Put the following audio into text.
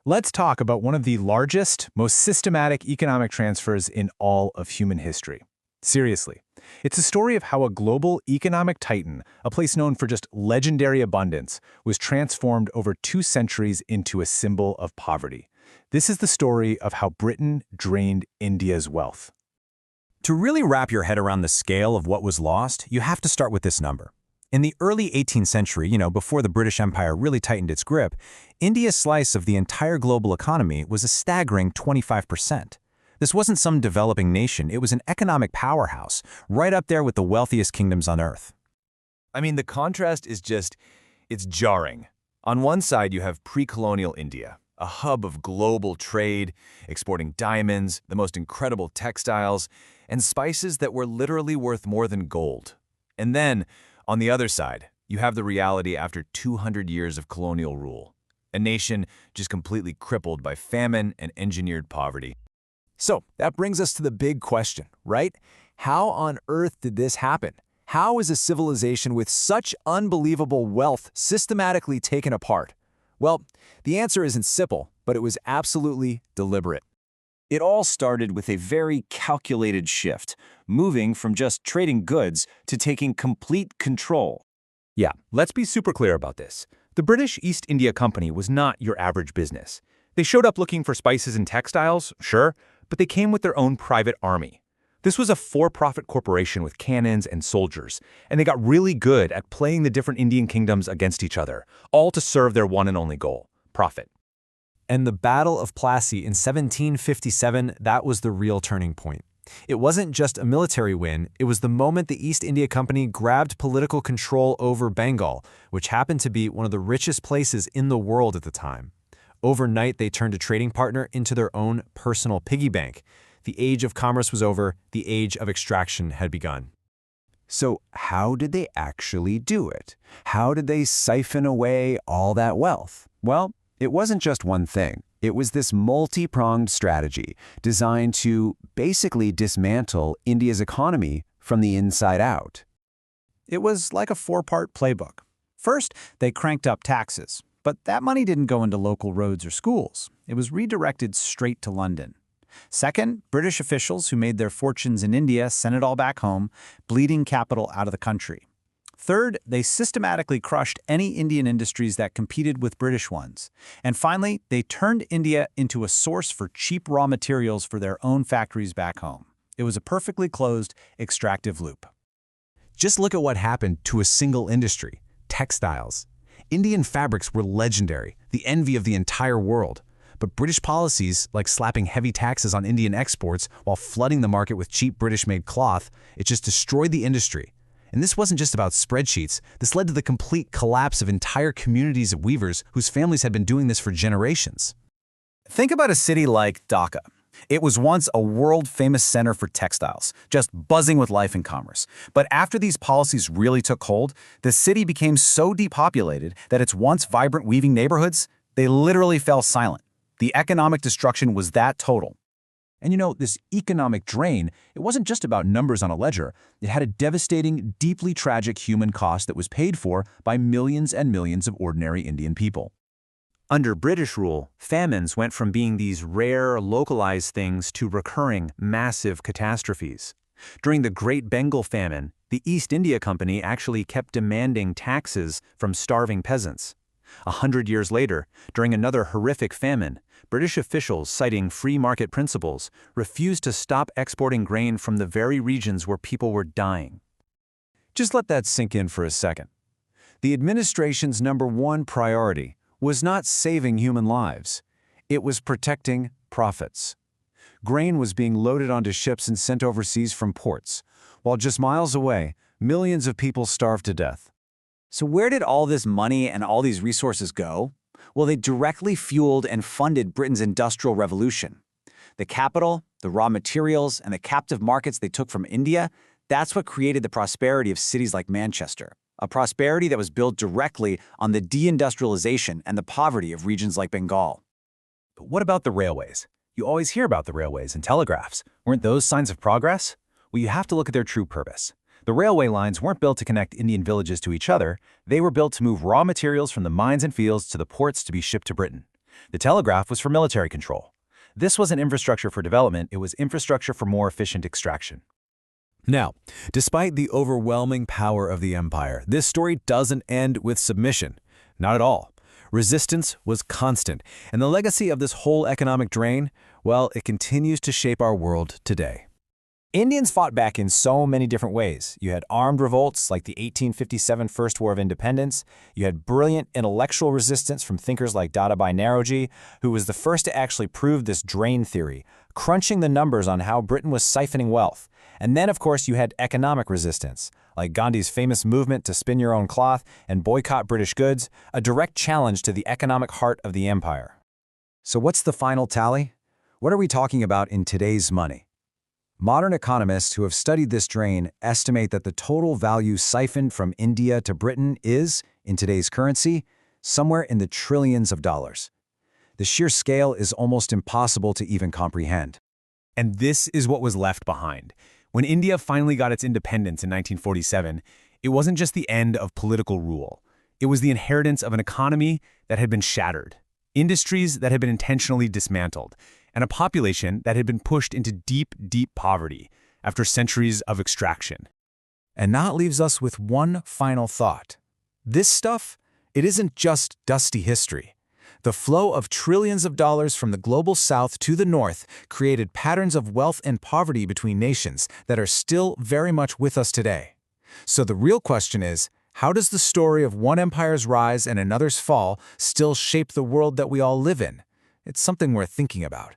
Let's talk about one of the largest, most systematic economic transfers in all of human history. Seriously. It's a story of how a global economic titan, a place known for just legendary abundance, was transformed over 2 centuries into a symbol of poverty. This is the story of how Britain drained India's wealth. To really wrap your head around the scale of what was lost, you have to start with this number. In the early 18th century, before the British Empire really tightened its grip, India's slice of the entire global economy was a staggering 25%. This wasn't some developing nation, it was an economic powerhouse, right up there with the wealthiest kingdoms on Earth. I mean, the contrast is it's jarring. On one side, you have pre-colonial India, a hub of global trade, exporting diamonds, the most incredible textiles, and spices that were literally worth more than gold. And then, on the other side, you have the reality after 200 years of colonial rule, a nation just completely crippled by famine and engineered poverty. So, that brings us to the big question, right? How on earth did this happen? How is a civilization with such unbelievable wealth systematically taken apart? Well, the answer isn't simple, but it was absolutely deliberate. It all started with a very calculated shift, moving from just trading goods to taking complete control. Yeah, let's be super clear about this. The British East India Company was not your average business. They showed up looking for spices and textiles, sure, but they came with their own private army. This was a for-profit corporation with cannons and soldiers, and they got really good at playing the different Indian kingdoms against each other, all to serve their one and only goal, profit. And the Battle of Plassey in 1757, that was the real turning point. It wasn't just a military win, it was the moment the East India Company grabbed political control over Bengal, which happened to be one of the richest places in the world at the time. Overnight, they turned a trading partner into their own personal piggy bank. The age of commerce was over, the age of extraction had begun. So how did they actually do it? How did they siphon away all that wealth? Well, it wasn't just one thing. It was this multi-pronged strategy designed to basically dismantle India's economy from the inside out. It was like a 4-part playbook. First, they cranked up taxes, but that money didn't go into local roads or schools. It was redirected straight to London. Second, British officials who made their fortunes in India sent it all back home, bleeding capital out of the country. Third, they systematically crushed any Indian industries that competed with British ones. And finally, they turned India into a source for cheap raw materials for their own factories back home. It was a perfectly closed, extractive loop. Just look at what happened to a single industry, textiles. Indian fabrics were legendary, the envy of the entire world. But British policies, like slapping heavy taxes on Indian exports while flooding the market with cheap British-made cloth, it just destroyed the industry. And this wasn't just about spreadsheets. This led to the complete collapse of entire communities of weavers whose families had been doing this for generations. Think about a city like Dhaka. It was once a world-famous center for textiles, just buzzing with life and commerce. But after these policies really took hold, the city became so depopulated that its once vibrant weaving neighborhoods, they literally fell silent. The economic destruction was that total. And this economic drain, it wasn't just about numbers on a ledger. It had a devastating, deeply tragic human cost that was paid for by millions and millions of ordinary Indian people. Under British rule, famines went from being these rare, localized things to recurring, massive catastrophes. During the Great Bengal Famine, the East India Company actually kept demanding taxes from starving peasants. 100 years later, during another horrific famine, British officials, citing free market principles, refused to stop exporting grain from the very regions where people were dying. Just let that sink in for a second. The administration's #1 priority was not saving human lives. It was protecting profits. Grain was being loaded onto ships and sent overseas from ports, while just miles away, millions of people starved to death. So where did all this money and all these resources go? Well, they directly fueled and funded Britain's Industrial Revolution. The capital, the raw materials, and the captive markets they took from India, that's what created the prosperity of cities like Manchester, a prosperity that was built directly on the deindustrialization and the poverty of regions like Bengal. But what about the railways? You always hear about the railways and telegraphs. Weren't those signs of progress? Well, you have to look at their true purpose. The railway lines weren't built to connect Indian villages to each other. They were built to move raw materials from the mines and fields to the ports to be shipped to Britain. The telegraph was for military control. This wasn't infrastructure for development, it was infrastructure for more efficient extraction. Now, despite the overwhelming power of the empire, this story doesn't end with submission. Not at all. Resistance was constant, and the legacy of this whole economic drain, well, it continues to shape our world today. Indians fought back in so many different ways. You had armed revolts like the 1857 First War of Independence. You had brilliant intellectual resistance from thinkers like Dadabhai Naoroji, who was the first to actually prove this drain theory, crunching the numbers on how Britain was siphoning wealth. And then, of course, you had economic resistance, like Gandhi's famous movement to spin your own cloth and boycott British goods, a direct challenge to the economic heart of the empire. So what's the final tally? What are we talking about in today's money? Modern economists who have studied this drain estimate that the total value siphoned from India to Britain is, in today's currency, somewhere in the trillions of dollars. The sheer scale is almost impossible to even comprehend. And this is what was left behind. When India finally got its independence in 1947, it wasn't just the end of political rule. It was the inheritance of an economy that had been shattered, industries that had been intentionally dismantled, and a population that had been pushed into deep, deep poverty after centuries of extraction. And that leaves us with one final thought. This stuff, it isn't just dusty history. The flow of trillions of dollars from the global south to the north created patterns of wealth and poverty between nations that are still very much with us today. So the real question is, how does the story of one empire's rise and another's fall still shape the world that we all live in? It's something worth thinking about.